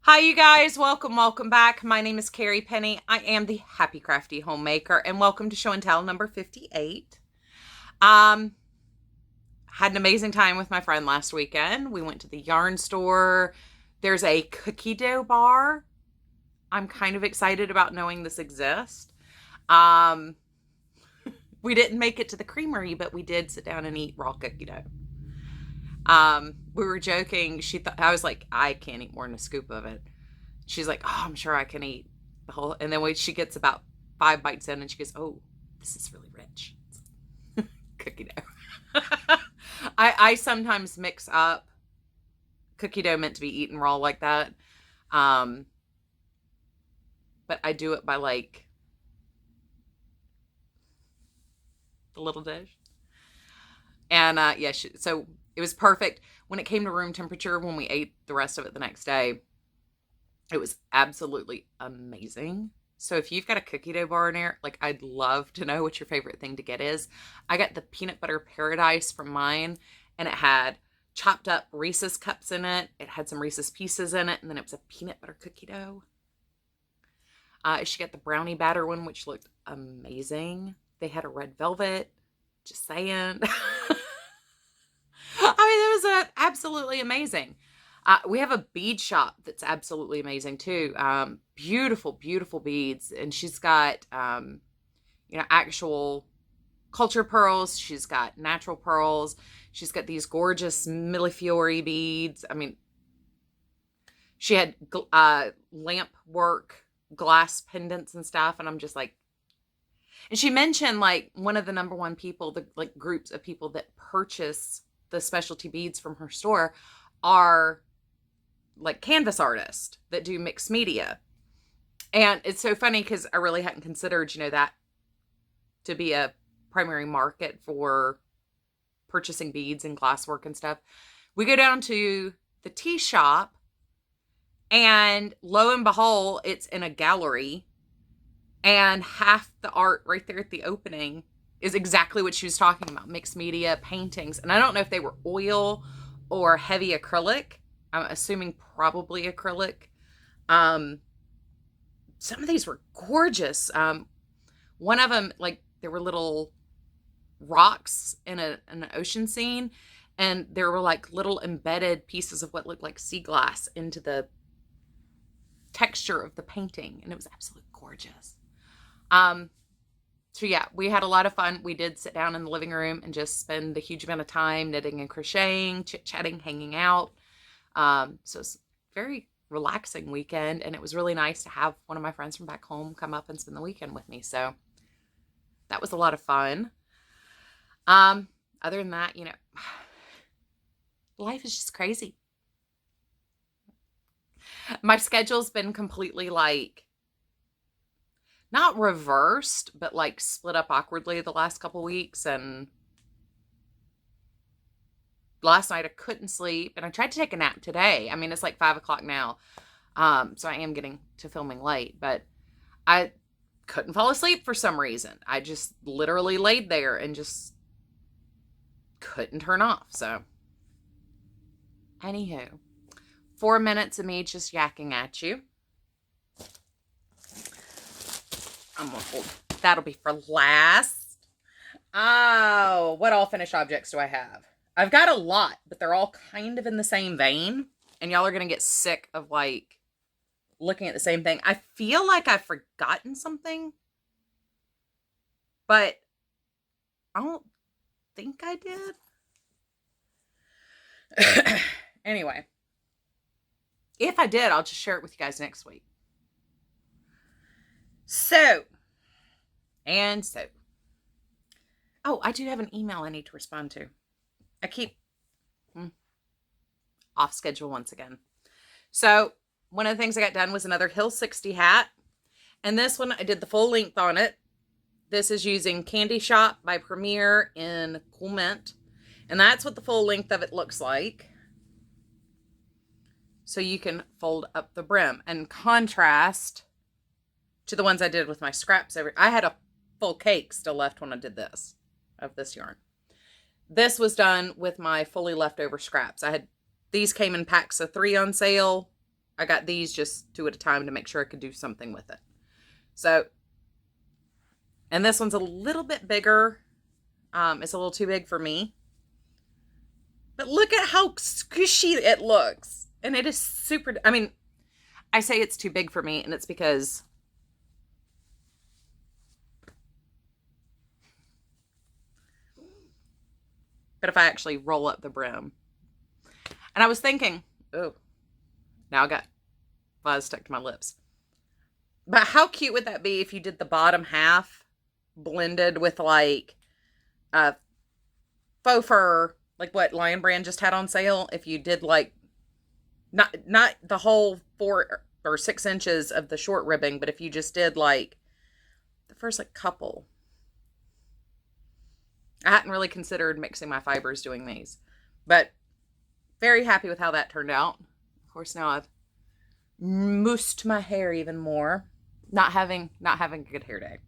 Hi, you guys. Welcome back. My name is Carrie Penny. I am the Happy Crafty Homemaker, and welcome to Show and Tell number 58. Um, had an amazing time with my friend last weekend. We went to the yarn store. There's a cookie dough bar. I'm kind of excited about knowing this exists. Um, we didn't make it to the creamery, but we did sit down and eat raw cookie dough. We were joking. She thought I was like, I can't eat more than a scoop of it. She's like, oh, I'm sure I can eat the whole. And then when she gets about 5 bites in, and she goes, oh, this is really rich. Cookie dough. I sometimes mix up cookie dough meant to be eaten raw like that. Um, but I do it by like the little dish. And yeah, so it was perfect. When it came to room temperature, when we ate the rest of it the next day, it was absolutely amazing. So if you've got a cookie dough bar in there, like I'd love to know what your favorite thing to get is. I got the peanut butter paradise from mine, and it had chopped up Reese's cups in it. It had some Reese's pieces in it, and then it was a peanut butter cookie dough. She got the brownie batter one, which looked amazing. They had a red velvet. Just saying. I mean, it was absolutely amazing. We have a bead shop that's absolutely amazing too. Beautiful, beautiful beads. And she's got, actual culture pearls. She's got natural pearls. She's got these gorgeous millefiori beads. I mean, she had lamp work, glass pendants and stuff. And I'm just like, and she mentioned like one of the number one people, the like groups of people that purchase the specialty beads from her store are like canvas artists that do mixed media. And it's so funny because I really hadn't considered, that to be a primary market for purchasing beads and glasswork and stuff. We go down to the tea shop, and lo and behold, it's in a gallery, and half the art right there at the opening is exactly what she was talking about, mixed media paintings. And I don't know if they were oil or heavy acrylic. I'm assuming probably acrylic. Some of these were gorgeous. One of them, like, there were little rocks in an ocean scene, and there were like little embedded pieces of what looked like sea glass into the texture of the painting, and it was absolutely gorgeous. So yeah, we had a lot of fun. We did sit down in the living room and just spend a huge amount of time knitting and crocheting, chit-chatting, hanging out. So it's a very relaxing weekend, and it was really nice to have one of my friends from back home come up and spend the weekend with me. So that was a lot of fun. Other than that, life is just crazy. My schedule's been completely like not reversed, but like split up awkwardly the last couple weeks. And last night I couldn't sleep, and I tried to take a nap today. I mean, it's like 5 o'clock now. So I am getting to filming late, but I couldn't fall asleep for some reason. I just literally laid there and just couldn't turn off. So anywho, 4 minutes of me just yakking at you. I'm gonna hold. That'll be for last. Oh, what all finished objects do I have? I've got a lot, but they're all kind of in the same vein. And y'all are gonna get sick of like looking at the same thing. I feel like I've forgotten something, but I don't think I did. Anyway, if I did, I'll just share it with you guys next week. So, oh, I do have an email I need to respond to. I keep off schedule once again. So, one of the things I got done was another Hill 60 hat. And this one, I did the full length on it. This is using Candy Shop by Premier in Cool Mint. And that's what the full length of it looks like. So you can fold up the brim. And contrast to the ones I did with my scraps. I had a full cake still left when I did this, of this yarn. This was done with my fully leftover scraps. These came in packs of 3 on sale I got these just 2 at a time to make sure I could do something with it. So, and this one's a little bit bigger. It's a little too big for me. But look at how squishy it looks. And it is super, I mean, I say it's too big for me, and it's because but if I actually roll up the brim. And I was thinking, oh, now I got flies stuck to my lips. But how cute would that be if you did the bottom half blended with like a faux fur, like what Lion Brand just had on sale? If you did like not the whole 4 or 6 inches of the short ribbing, but if you just did like the first like couple. I hadn't really considered mixing my fibers doing these, but very happy with how that turned out. Of course, now I've moussed my hair even more. Not having a good hair day.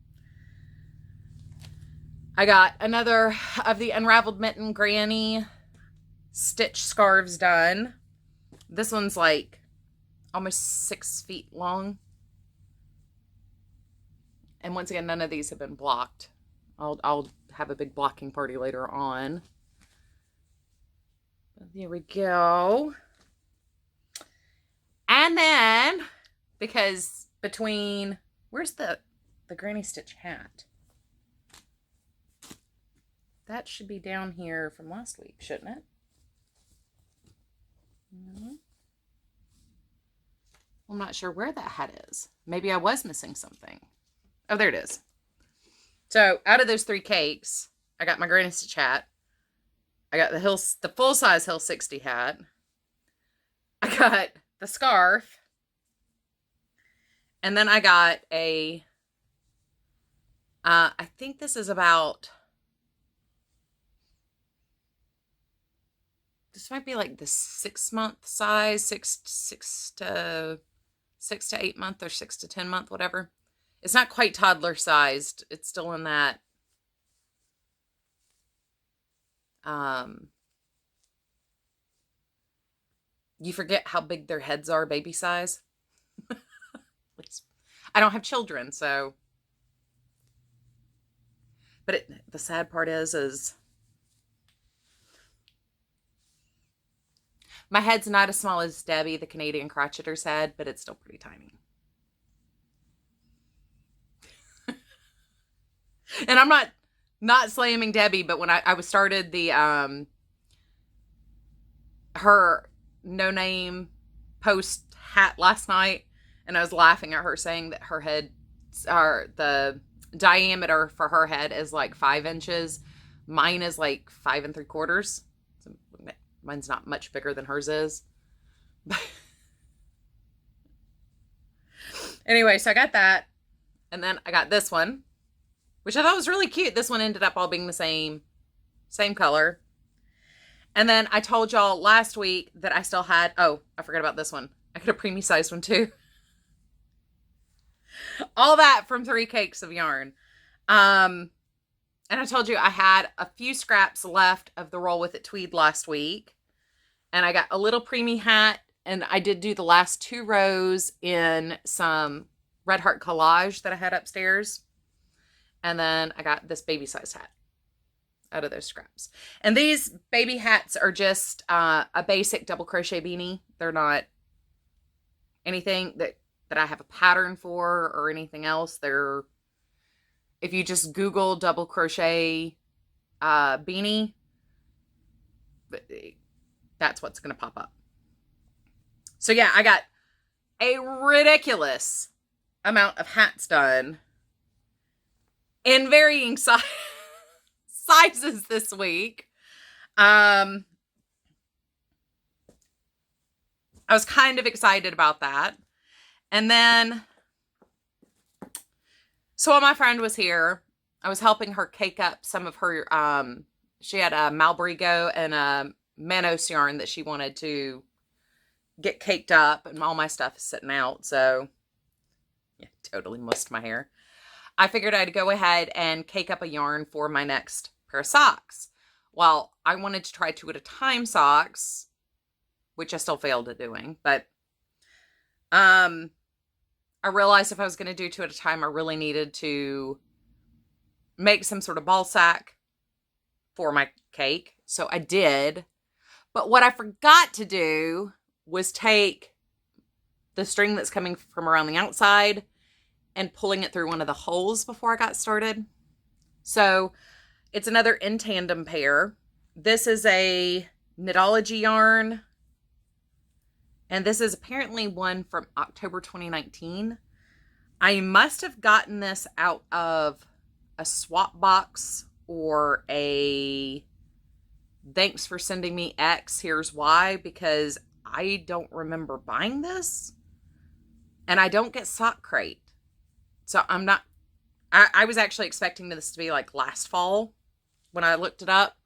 I got another of the Unraveled Mitten Granny stitch scarves done. This one's like almost 6 feet long. And once again, none of these have been blocked. I'll have a big blocking party later on. There we go. And then, because between, where's the Granny Stitch hat? That should be down here from last week, shouldn't it? I'm not sure where that hat is. Maybe I was missing something. Oh, there it is. So out of those 3 cakes, I got my Granny Stitch hat. I got the full-size Hill 60 hat. I got the scarf. And then I got a, I think this is about, this might be like the 6-month size, 6 to 8 month or 6 to 10 month, whatever. It's not quite toddler sized. It's still in that, you forget how big their heads are, baby size. I don't have children, so. But the sad part is my head's not as small as Debbie, the Canadian crocheter's head, but it's still pretty tiny. And I'm not slamming Debbie, but when I started the her no name post hat last night, and I was laughing at her saying that her head, or the diameter for her head is like 5 inches. Mine is like 5 3/4. So mine's not much bigger than hers is. Anyway, so I got that, and then I got this one, which I thought was really cute. This one ended up all being the same color. And then I told y'all last week that I still had, oh, I forgot about this one. I got a preemie sized one too. All that from 3 cakes of yarn. And I told you I had a few scraps left of the Roll With It tweed last week. And I got a little preemie hat. And I did do the last 2 rows in some Red Heart collage that I had upstairs. And then I got this baby size hat out of those scraps. And these baby hats are just a basic double crochet beanie. They're not anything that I have a pattern for or anything else. They're, if you just Google double crochet beanie, that's what's going to pop up. So yeah, I got a ridiculous amount of hats done in varying sizes this week. I was kind of excited about that. And then, so while my friend was here, I was helping her cake up some of her, she had a Malbrigo and a Manos yarn that she wanted to get caked up, and all my stuff is sitting out. So yeah, totally mussed my hair. I figured I'd go ahead and cake up a yarn for my next pair of socks. Well, I wanted to try 2 at a time socks, which I still failed at doing, but I realized if I was going to do 2 at a time, I really needed to make some sort of ball sack for my cake. So I did. But what I forgot to do was take the string that's coming from around the outside and pulling it through one of the holes before I got started. So it's another in tandem pair. This is a Knitology yarn. And this is apparently one from October 2019. I must have gotten this out of a swap box or a thanks for sending me X, here's why, because I don't remember buying this. And I don't get sock crate. So I'm not, I was actually expecting this to be like last fall when I looked it up.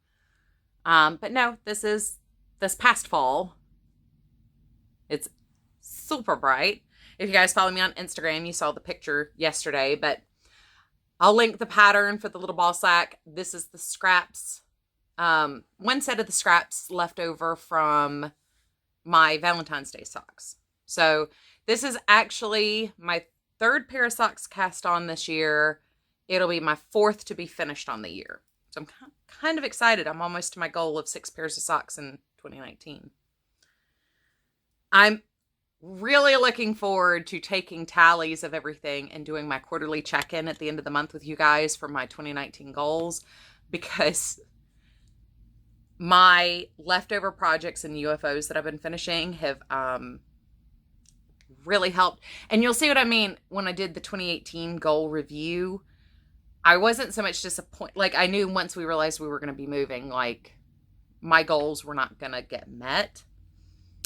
But no, this is this past fall. It's super bright. If you guys follow me on Instagram, you saw the picture yesterday, but I'll link the pattern for the little ball sack. This is the scraps. One set of the scraps left over from my Valentine's Day socks. So this is actually my 3rd pair of socks cast on this year. It'll be my 4th to be finished on the year. So I'm kind of excited. I'm almost to my goal of 6 pairs of socks in 2019. I'm really looking forward to taking tallies of everything and doing my quarterly check-in at the end of the month with you guys for my 2019 goals, because my leftover projects and UFOs that I've been finishing have really helped. And you'll see what I mean when I did the 2018 goal review. I wasn't so much disappointed. Like, I knew once we realized we were going to be moving, like, my goals were not going to get met.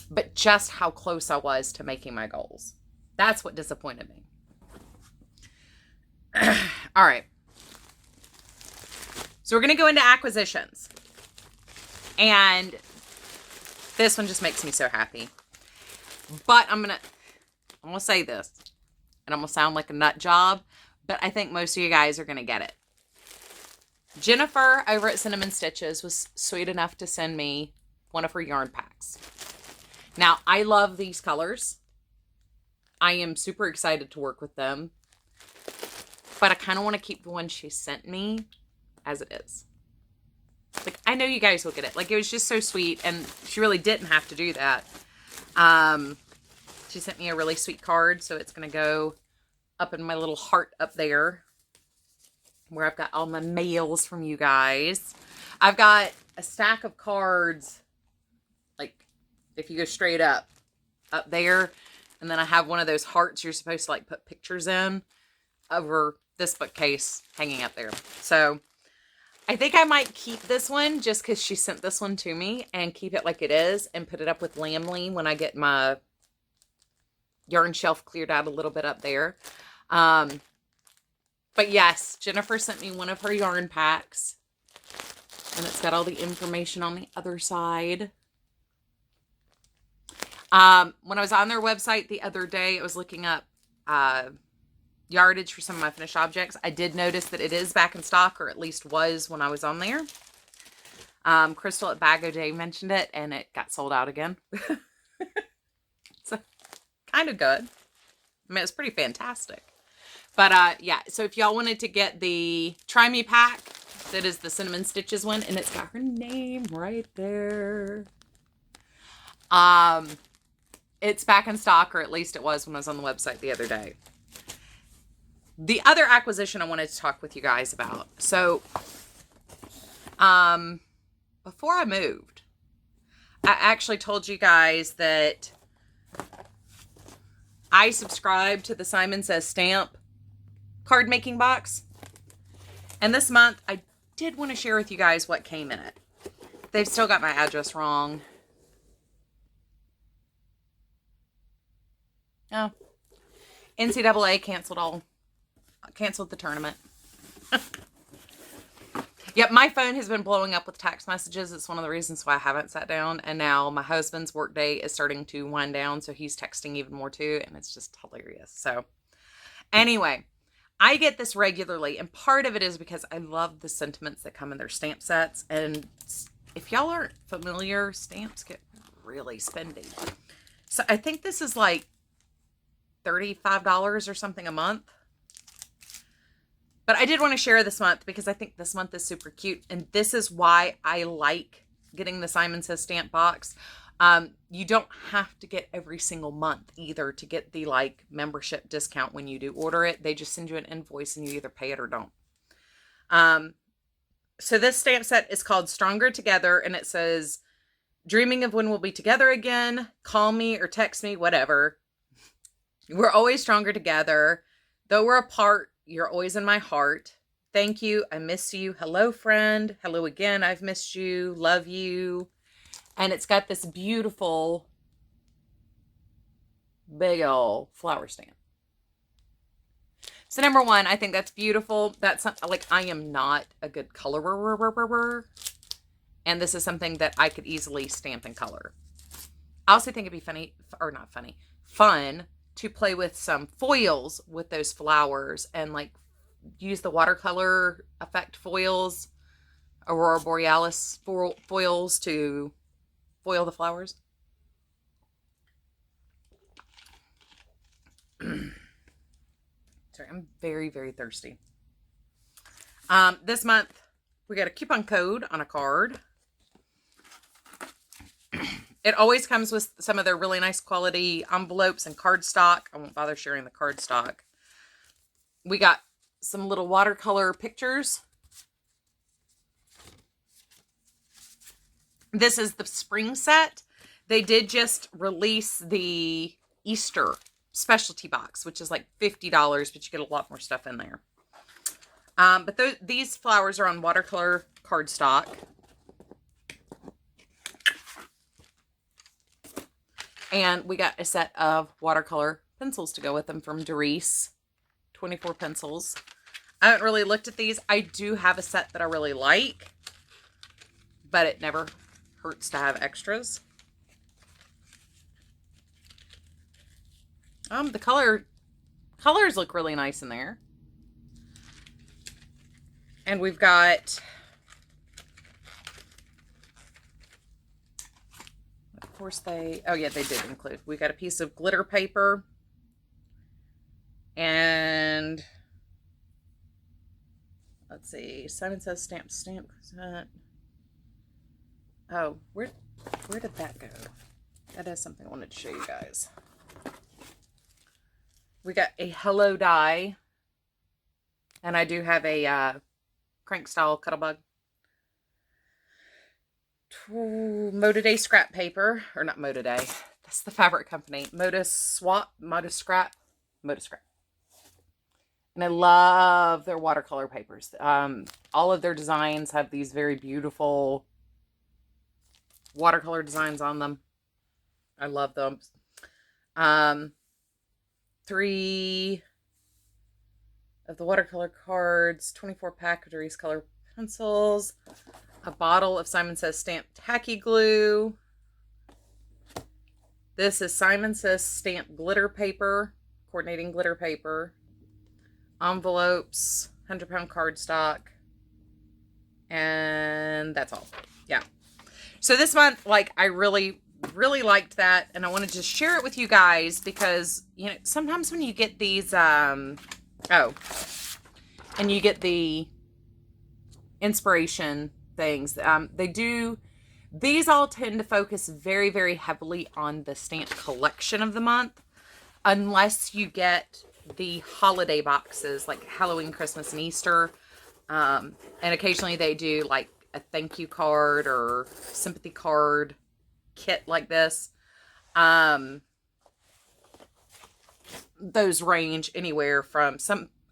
But just how close I was to making my goals. That's what disappointed me. All right. So we're going to go into acquisitions. And this one just makes me so happy. But I'm going to say this. And I'm going to sound like a nut job. But I think most of you guys are going to get it. Jennifer over at Cinnamon Stitches was sweet enough to send me one of her yarn packs. Now, I love these colors. I am super excited to work with them. But I kind of want to keep the one she sent me as it is. Like, I know you guys will get it. Like, it was just so sweet. And she really didn't have to do that. She sent me a really sweet card. So it's going to go up in my little heart up there, where I've got all my mails from you guys. I've got a stack of cards, like, if you go straight up there, and then I have one of those hearts you're supposed to, like, put pictures in over this bookcase hanging up there. So I think I might keep this one just because she sent this one to me, and keep it like it is and put it up with Lamley when I get my yarn shelf cleared out a little bit up there. But yes, Jennifer sent me one of her yarn packs, and it's got all the information on the other side. When I was on their website the other day, I was looking up yardage for some of my finished objects. I did notice that it is back in stock, or at least was when I was on there. Crystal at Bag O' Day mentioned it, and it got sold out again. So, kind of good. I mean, it's pretty fantastic. But, yeah, so if y'all wanted to get the Try Me pack, that is the Cinnamon Stitches one, and it's got her name right there. It's back in stock, or at least it was when I was on the website the other day. The other acquisition I wanted to talk with you guys about. So, before I moved, I actually told you guys that I subscribed to the Simon Says Stamp card making box. And this month, I did want to share with you guys what came in it. They've still got my address wrong. Oh. NCAA canceled the tournament. Yep, my phone has been blowing up with text messages. It's one of the reasons why I haven't sat down. And now my husband's work day is starting to wind down, so he's texting even more too, and it's just hilarious. So anyway, I get this regularly, and part of it is because I love the sentiments that come in their stamp sets. And if y'all aren't familiar, stamps get really spendy. So I think this is like $35 or something a month. But I did want to share this month because I think this month is super cute. And this is why I like getting the Simon Says stamp box. You don't have to get every single month either to get the like membership discount when you do order it. They just send you an invoice and you either pay it or don't. So this stamp set is called Stronger Together, and it says, dreaming of when we'll be together again, call me or text me, whatever. We're always stronger together. Though we're apart, you're always in my heart. Thank you. I miss you. Hello, friend. Hello again. I've missed you. Love you. And it's got this beautiful big old flower stamp. So number one, I think that's beautiful. That's not, like, I am not a good colorer. And this is something that I could easily stamp and color. I also think it'd be funny, or not funny, fun to play with some foils with those flowers and like use the watercolor effect foils, Aurora Borealis foils to foil the flowers. Sorry, I'm very, very thirsty. This month, we got a coupon code on a card. It always comes with some of their really nice quality envelopes and cardstock. I won't bother sharing the cardstock. We got some little watercolor pictures. This is the spring set. They did just release the Easter specialty box, which is like $50, but you get a lot more stuff in there. But these flowers are on watercolor cardstock. And we got a set of watercolor pencils to go with them from Doris. 24 pencils. I haven't really looked at these. I do have a set that I really like, but it never hurts to have extras. The colors look really nice in there. And we've got, of course they did include, we got a piece of glitter paper and let's see, Simon Says stamp. Oh, where did that go? That is something I wanted to show you guys. We got a Hello die, and I do have a crank style Cuttlebug. Moda Day scrap paper, or not Moda Day. That's the fabric company. Moda Scrap. And I love their watercolor papers. All of their designs have these very beautiful watercolor designs on them. I love them. 3 of the watercolor cards, 24 pack of Doris color pencils, a bottle of Simon Says stamped tacky glue. This is Simon Says stamped glitter paper, coordinating glitter paper, envelopes, 100-pound cardstock, and that's all. Yeah. So this month, like, I really liked that, and I wanted to share it with you guys because, you know, sometimes when you get these, and you get the inspiration things, these all tend to focus very, very heavily on the stamp collection of the month, unless you get the holiday boxes like Halloween, Christmas, and Easter. And occasionally they do like a thank you card or sympathy card kit like this. Those range anywhere from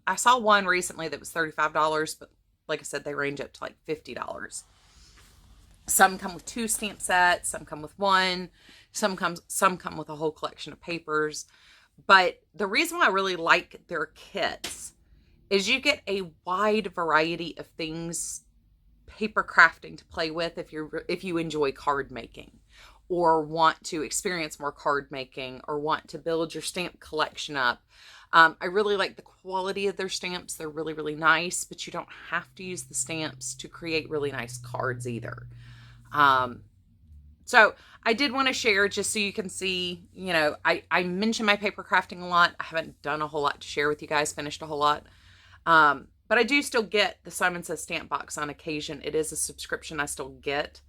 I saw one recently that was $35, but like I said, they range up to like $50. Some come with 2 stamp sets, some come with 1, some come with a whole collection of papers. But the reason why I really like their kits is you get a wide variety of things, paper crafting to play with if you enjoy card making, or want to experience more card making, or want to build your stamp collection up. I really like the quality of their stamps. They're really, really nice, but you don't have to use the stamps to create really nice cards either. So I did want to share just so you can see, you know, I mention my paper crafting a lot. I haven't done a whole lot to share with you guys, finished a whole lot. But I do still get the Simon Says stamp box on occasion. It is a subscription I still get.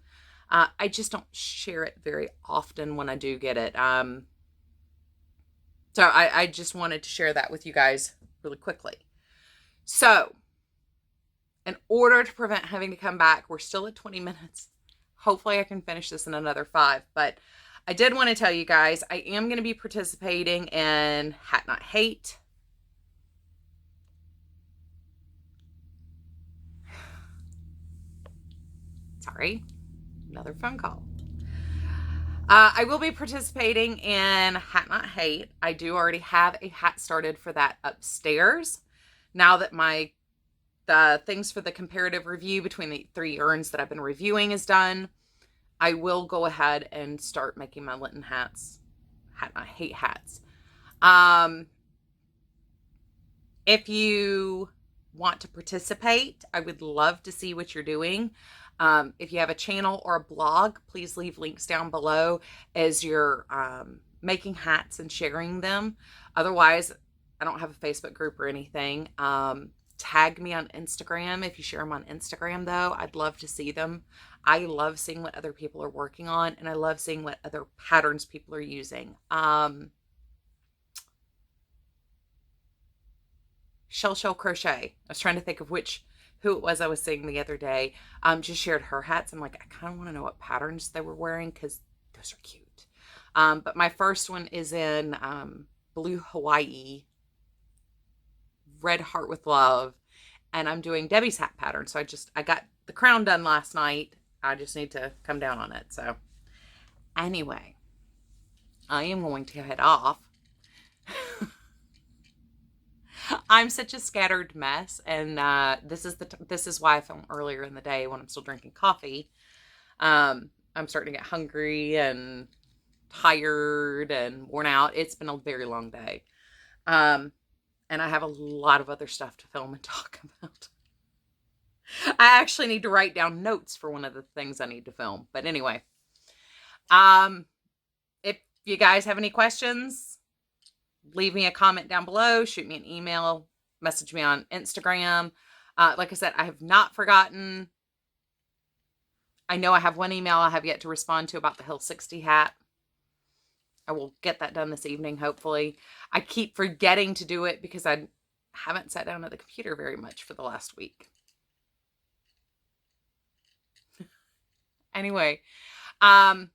I just don't share it very often when I do get it. So I just wanted to share that with you guys really quickly. So in order to prevent having to come back, we're still at 20 minutes. Hopefully I can finish this in another 5, but I did want to tell you guys, I am going to be participating in Hat Not Hate. Sorry, another phone call. I will be participating in Hat Not Hate. I do already have a hat started for that upstairs. Now that the things for the comparative review between the 3 urns that I've been reviewing is done, I will go ahead and start making my Lenten hats, Hat Not Hate hats. If you want to participate, I would love to see what you're doing. If you have a channel or a blog, please leave links down below as you're making hats and sharing them. Otherwise, I don't have a Facebook group or anything. Tag me on Instagram. If you share them on Instagram, though, I'd love to see them. I love seeing what other people are working on, and I love seeing what other patterns people are using. Shell Crochet. I was trying to think of who it was I was seeing the other day. Just shared her hats. I'm like, I kind of want to know what patterns they were wearing because those are cute. But my first one is in Blue Hawaii, Red Heart with Love, and I'm doing Debbie's hat pattern. So I got the crown done last night. I just need to come down on it. So anyway, I am going to head off. I'm such a scattered mess, and this is why I film earlier in the day when I'm still drinking coffee. I'm starting to get hungry and tired and worn out. It's been a very long day. And I have a lot of other stuff to film and talk about. I actually need to write down notes for one of the things I need to film. But anyway, if you guys have any questions, leave me a comment down below, shoot me an email, message me on Instagram. Like I said, I have not forgotten. I know I have one email I have yet to respond to about the Hill 60 hat. I will get that done this evening, hopefully. I keep forgetting to do it because I haven't sat down at the computer very much for the last week. Anyway, I'm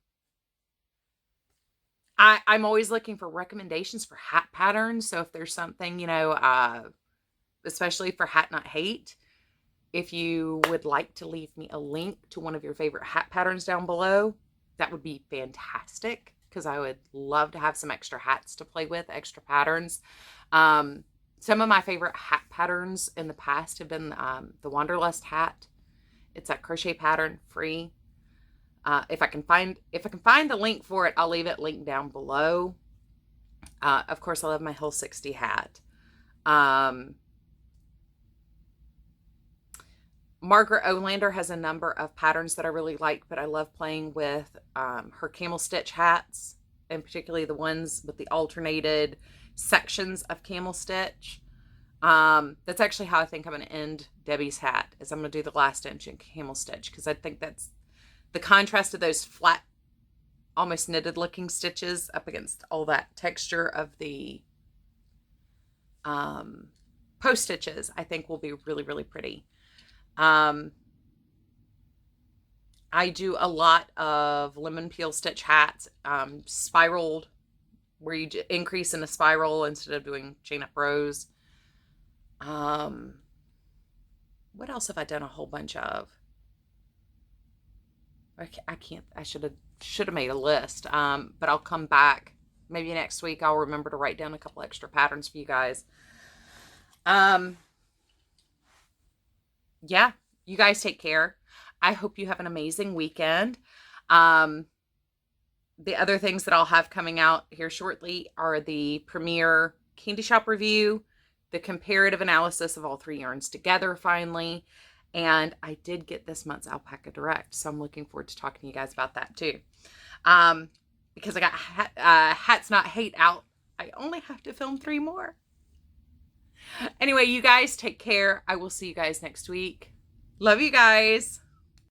always looking for recommendations for hat patterns. So if there's something, you know, especially for Hat Not Hate, if you would like to leave me a link to one of your favorite hat patterns down below, that would be fantastic, because I would love to have some extra hats to play with, extra patterns. Some of my favorite hat patterns in the past have been the Wanderlust hat. It's that crochet pattern, free. If I can find the link for it, I'll leave it linked down below. Of course, I love my Hill 60 hat. Margaret Olander has a number of patterns that I really like, but I love playing with her camel stitch hats, and particularly the ones with the alternated sections of camel stitch. That's actually how I think I'm going to end Debbie's hat, is I'm going to do the last inch in camel stitch, because I think that's the contrast of those flat, almost knitted looking stitches up against all that texture of the post stitches, I think will be really, really pretty. I do a lot of lemon peel stitch hats, spiraled, where you increase in a spiral instead of doing chain up rows. What else have I done a whole bunch of? I should have made a list. But I'll come back maybe next week. I'll remember to write down a couple extra patterns for you guys. Yeah, you guys take care. I hope you have an amazing weekend. The other things that I'll have coming out here shortly are the premiere candy shop review, the comparative analysis of all 3 yarns together finally, and I did get this month's Alpaca Direct, so I'm looking forward to talking to you guys about that too. Because I got Hats Not Hate out. I only have to film 3 more. Anyway, you guys take care. I will see you guys next week. Love you guys.